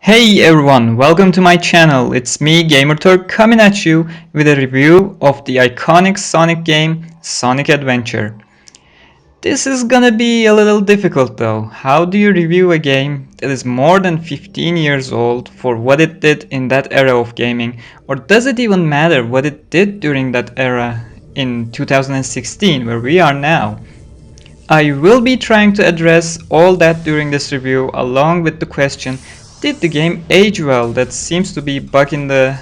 Hey everyone, welcome to my channel. It's me, Gamerturk, coming at you with a review of the iconic Sonic game, Sonic Adventure. This is gonna be a little difficult though. How do you review a game that is more than 15 years old for what it did in that era of gaming? Or does it even matter what it did during that era in 2016, where we are now? I will be trying to address all that during this review, along with the question, did the game age well? That seems to be bugging the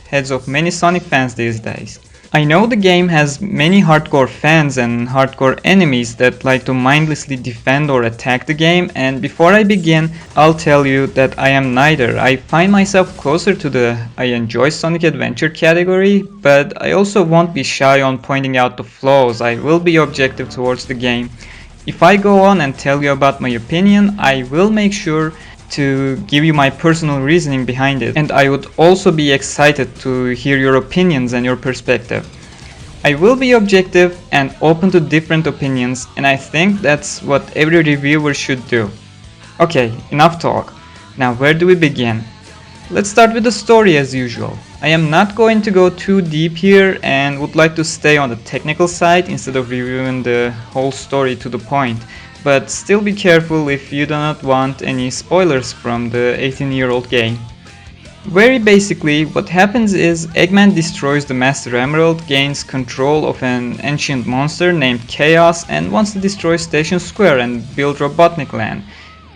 heads of many Sonic fans these days. I know the game has many hardcore fans and hardcore enemies that like to mindlessly defend or attack the game, and before I begin, I'll tell you that I am neither. I find myself closer to the I enjoy Sonic Adventure category, but I also won't be shy on pointing out the flaws. I will be objective towards the game. If I go on and tell you about my opinion, I will make sure to give you my personal reasoning behind it, and I would also be excited to hear your opinions and your perspective. I will be objective and open to different opinions, and I think that's what every reviewer should do. Okay, enough talk. Now where do we begin? Let's start with the story as usual. I am not going to go too deep here and would like to stay on the technical side instead of reviewing the whole story to the point. But still be careful if you do not want any spoilers from the 18-year-old game. Very basically, what happens is Eggman destroys the Master Emerald, gains control of an ancient monster named Chaos, and wants to destroy Station Square and build Robotnik Land.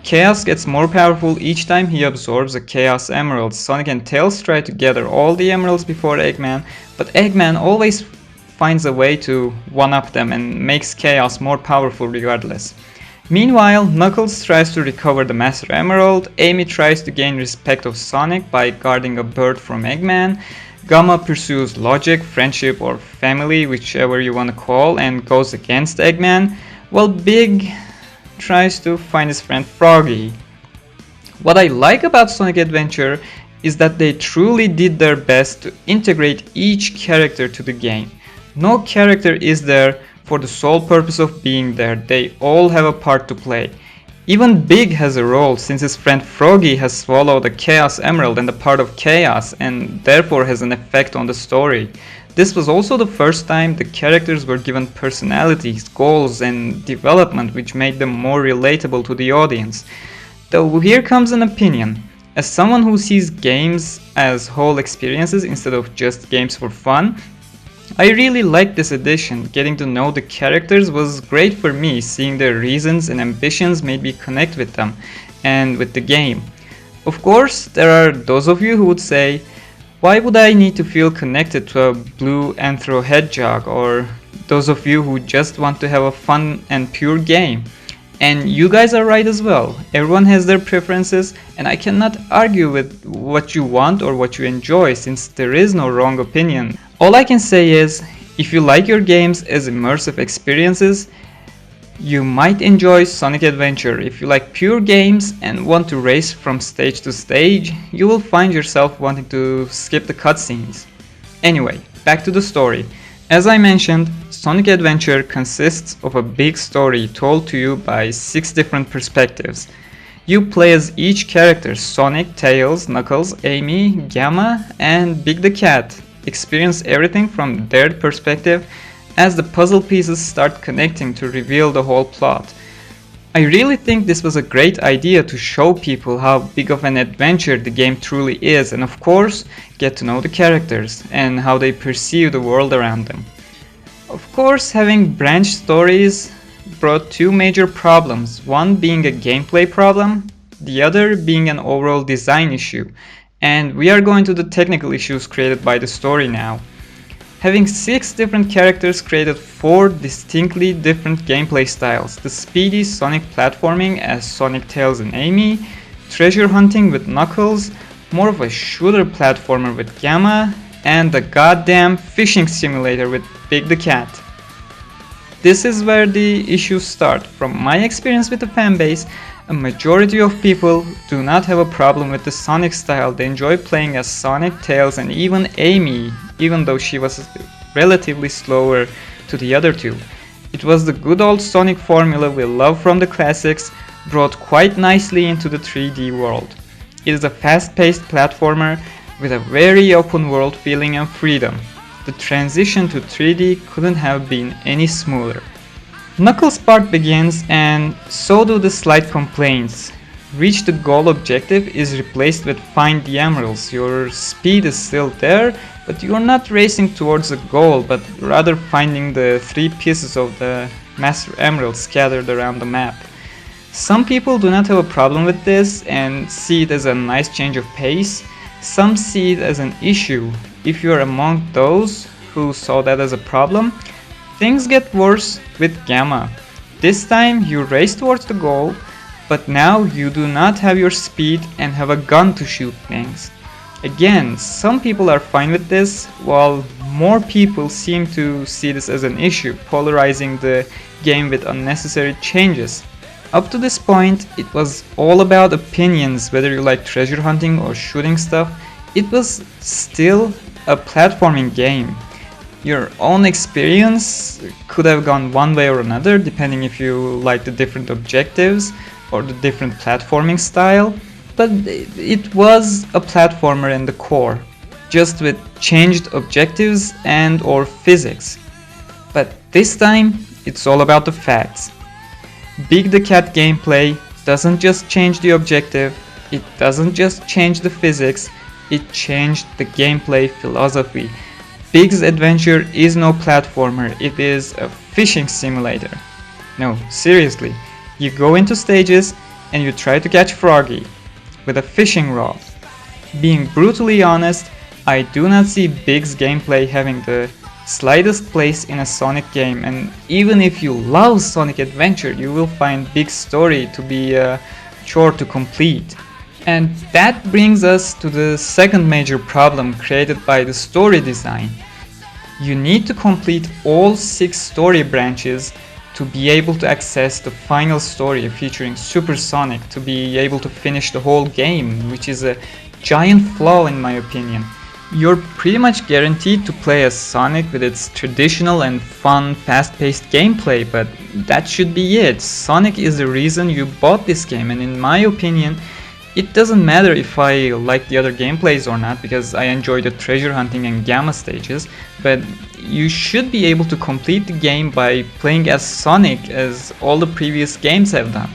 Chaos gets more powerful each time he absorbs a Chaos Emerald. Sonic and Tails try to gather all the emeralds before Eggman, but Eggman always finds a way to one-up them and makes Chaos more powerful regardless. Meanwhile, Knuckles tries to recover the Master Emerald, Amy tries to gain respect of Sonic by guarding a bird from Eggman, Gamma pursues logic, friendship or family, whichever you want to call, and goes against Eggman, while Big tries to find his friend Froggy. What I like about Sonic Adventure is that they truly did their best to integrate each character to the game. No character is there for the sole purpose of being there, they all have a part to play. Even Big has a role since his friend Froggy has swallowed a Chaos Emerald and a part of Chaos and therefore has an effect on the story. This was also the first time the characters were given personalities, goals and development which made them more relatable to the audience. Though here comes an opinion. As someone who sees games as whole experiences instead of just games for fun, I really liked this addition. Getting to know the characters was great for me, seeing their reasons and ambitions made me connect with them and with the game. Of course, there are those of you who would say, why would I need to feel connected to a blue Anthro hedgehog? Or those of you who just want to have a fun and pure game. And you guys are right as well. Everyone has their preferences and I cannot argue with what you want or what you enjoy since there is no wrong opinion. All I can say is, if you like your games as immersive experiences, you might enjoy Sonic Adventure. If you like pure games and want to race from stage to stage, you will find yourself wanting to skip the cutscenes. Anyway, back to the story. As I mentioned, Sonic Adventure consists of a big story told to you by 6 different perspectives. You play as each character, Sonic, Tails, Knuckles, Amy, Gamma, and Big the Cat. Experience everything from their perspective as the puzzle pieces start connecting to reveal the whole plot. I really think this was a great idea to show people how big of an adventure the game truly is, and of course get to know the characters and how they perceive the world around them. Of course, having branched stories brought 2 major problems, one being a gameplay problem, the other being an overall design issue. And we are going to the technical issues created by the story now. Having 6 different characters created 4 distinctly different gameplay styles. The speedy Sonic platforming as Sonic, Tails and Amy, treasure hunting with Knuckles, more of a shooter platformer with Gamma, and the goddamn fishing simulator with Big the Cat. This is where the issues start. From my experience with the fanbase, a majority of people do not have a problem with the Sonic style. They enjoy playing as Sonic, Tails and even Amy, even though she was relatively slower to the other 2. It was the good old Sonic formula we love from the classics, brought quite nicely into the 3D world. It is a fast-paced platformer with a very open world feeling and freedom. The transition to 3D couldn't have been any smoother. Knuckles' part begins, and so do the slight complaints. Reach the goal objective is replaced with find the emeralds. Your speed is still there, but you're not racing towards a goal, but rather finding the 3 pieces of the Master Emerald scattered around the map. Some people do not have a problem with this and see it as a nice change of pace. Some see it as an issue. If you're among those who saw that as a problem, things get worse with Gamma. This time you race towards the goal, but now you do not have your speed and have a gun to shoot things. Again, some people are fine with this, while more people seem to see this as an issue, polarizing the game with unnecessary changes. Up to this point, it was all about opinions, whether you like treasure hunting or shooting stuff. It was still a platforming game. Your own experience could have gone one way or another, depending if you like the different objectives or the different platforming style, but it was a platformer in the core, just with changed objectives and or physics. But this time, it's all about the facts. Big the Cat gameplay doesn't just change the objective, it doesn't just change the physics, it changed the gameplay philosophy. Big's Adventure is no platformer, it is a fishing simulator. No, seriously, you go into stages and you try to catch Froggy with a fishing rod. Being brutally honest, I do not see Big's gameplay having the slightest place in a Sonic game, and even if you love Sonic Adventure, you will find Big's story to be a chore to complete. And that brings us to the second major problem created by the story design. You need to complete all 6 story branches to be able to access the final story featuring Super Sonic, to be able to finish the whole game, which is a giant flaw in my opinion. You're pretty much guaranteed to play as Sonic with its traditional and fun, fast-paced gameplay, but that should be it. Sonic is the reason you bought this game, and in my opinion, it doesn't matter if I like the other gameplays or not, because I enjoy the treasure hunting and Gamma stages, but you should be able to complete the game by playing as Sonic, as all the previous games have done.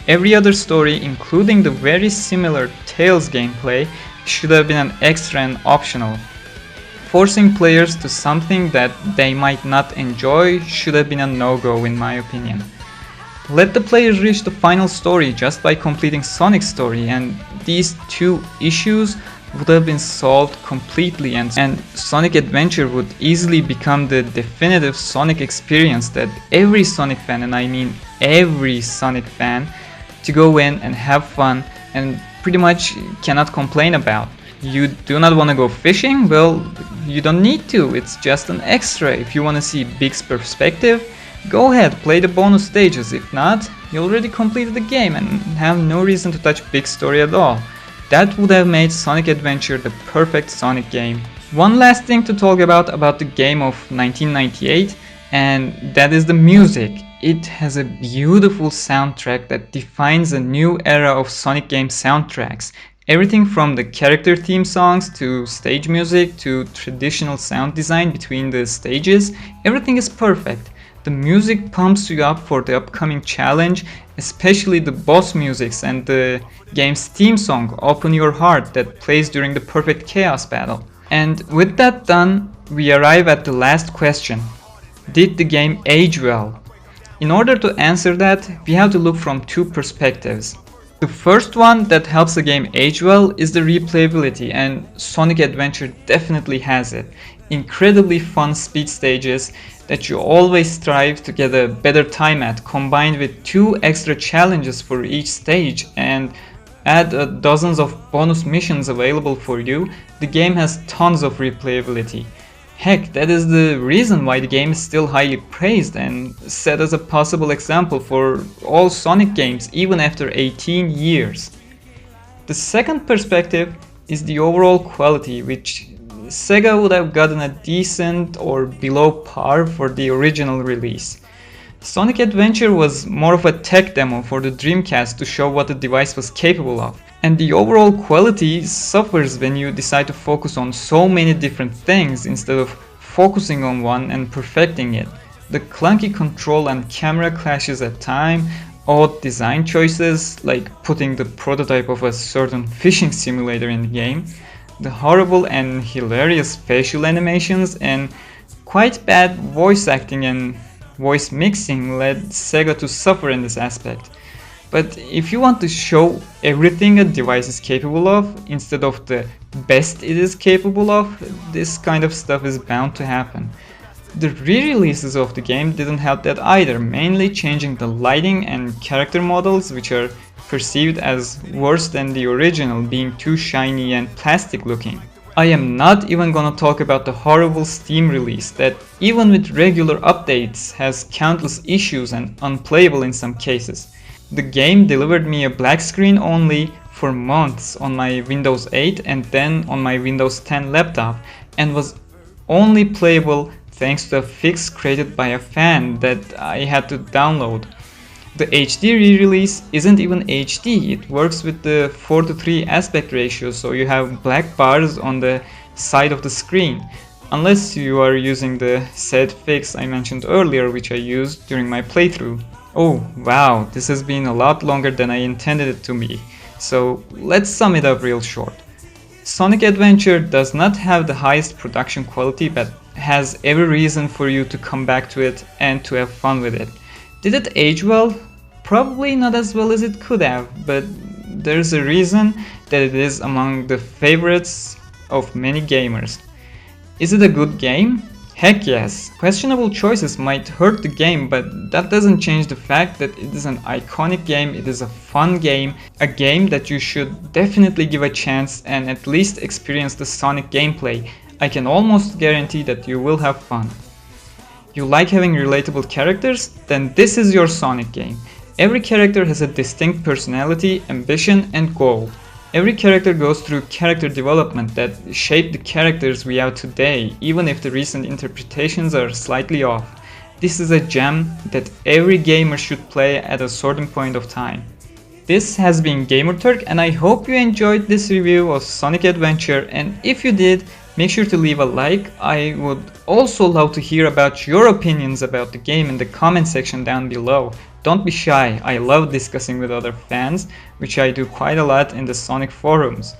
Every other story, including the very similar Tails gameplay, should have been an extra and optional. Forcing players to something that they might not enjoy should have been a no-go in my opinion. Let the players reach the final story just by completing Sonic's story, and these 2 issues would have been solved completely, and Sonic Adventure would easily become the definitive Sonic experience that every Sonic fan, and I mean every Sonic fan, to go in and have fun and pretty much cannot complain about. You do not want to go fishing? Well, you don't need to, it's just an extra. If you want to see Big's perspective, go ahead, play the bonus stages. If not, you already completed the game and have no reason to touch Big's story at all. That would have made Sonic Adventure the perfect Sonic game. One last thing to talk about the game of 1998, and that is the music. It has a beautiful soundtrack that defines a new era of Sonic game soundtracks. Everything from the character theme songs to stage music to traditional sound design between the stages, everything is perfect. The music pumps you up for the upcoming challenge, especially the boss musics and the game's theme song, Open Your Heart, that plays during the perfect chaos battle. And with that done, we arrive at the last question. Did the game age well? In order to answer that, we have to look from 2 perspectives. The first one that helps the game age well is the replayability, and Sonic Adventure definitely has it. Incredibly fun speed stages that you always strive to get a better time at, combined with 2 extra challenges for each stage, and add dozens of bonus missions available for you, the game has tons of replayability. Heck, that is the reason why the game is still highly praised and set as a possible example for all Sonic games even after 18 years. The second perspective is the overall quality, which Sega would have gotten a decent or below par for the original release. Sonic Adventure was more of a tech demo for the Dreamcast to show what the device was capable of. And the overall quality suffers when you decide to focus on so many different things instead of focusing on one and perfecting it. The clunky control and camera clashes at times, odd design choices like putting the prototype of a certain fishing simulator in the game, the horrible and hilarious facial animations, and quite bad voice acting and voice mixing led Sega to suffer in this aspect. But if you want to show everything a device is capable of instead of the best it is capable of, this kind of stuff is bound to happen. The re-releases of the game didn't help that either, mainly changing the lighting and character models, which are perceived as worse than the original, being too shiny and plastic looking. I am not even gonna talk about the horrible Steam release that, even with regular updates, has countless issues and unplayable in some cases. The game delivered me a black screen only for months on my Windows 8 and then on my Windows 10 laptop, and was only playable thanks to a fix created by a fan that I had to download. The HD re-release isn't even HD, it works with the 4:3 aspect ratio, so you have black bars on the side of the screen, unless you are using the said fix I mentioned earlier, which I used during my playthrough. Oh wow, this has been a lot longer than I intended it to be, so let's sum it up real short. Sonic Adventure does not have the highest production quality, but has every reason for you to come back to it and to have fun with it. Did it age well? Probably not as well as it could have, but there's a reason that it is among the favorites of many gamers. Is it a good game? Heck yes. Questionable choices might hurt the game, but that doesn't change the fact that it is an iconic game, it is a fun game, a game that you should definitely give a chance and at least experience the Sonic gameplay. I can almost guarantee that you will have fun. You like having relatable characters? Then this is your Sonic game. Every character has a distinct personality, ambition, and goal. Every character goes through character development that shaped the characters we have today, even if the recent interpretations are slightly off. This is a gem that every gamer should play at a certain point of time. This has been Gamerturk, and I hope you enjoyed this review of Sonic Adventure, and if you did, make sure to leave a like. I would also love to hear about your opinions about the game in the comment section down below. Don't be shy, I love discussing with other fans, which I do quite a lot in the Sonic forums.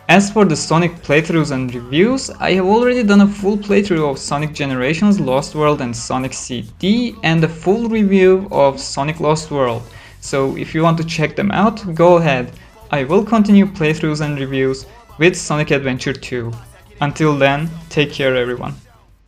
As for the Sonic playthroughs and reviews, I have already done a full playthrough of Sonic Generations, Lost World and Sonic CD, and a full review of Sonic Lost World. So if you want to check them out, go ahead. I will continue playthroughs and reviews with Sonic Adventure 2. Until then, take care everyone.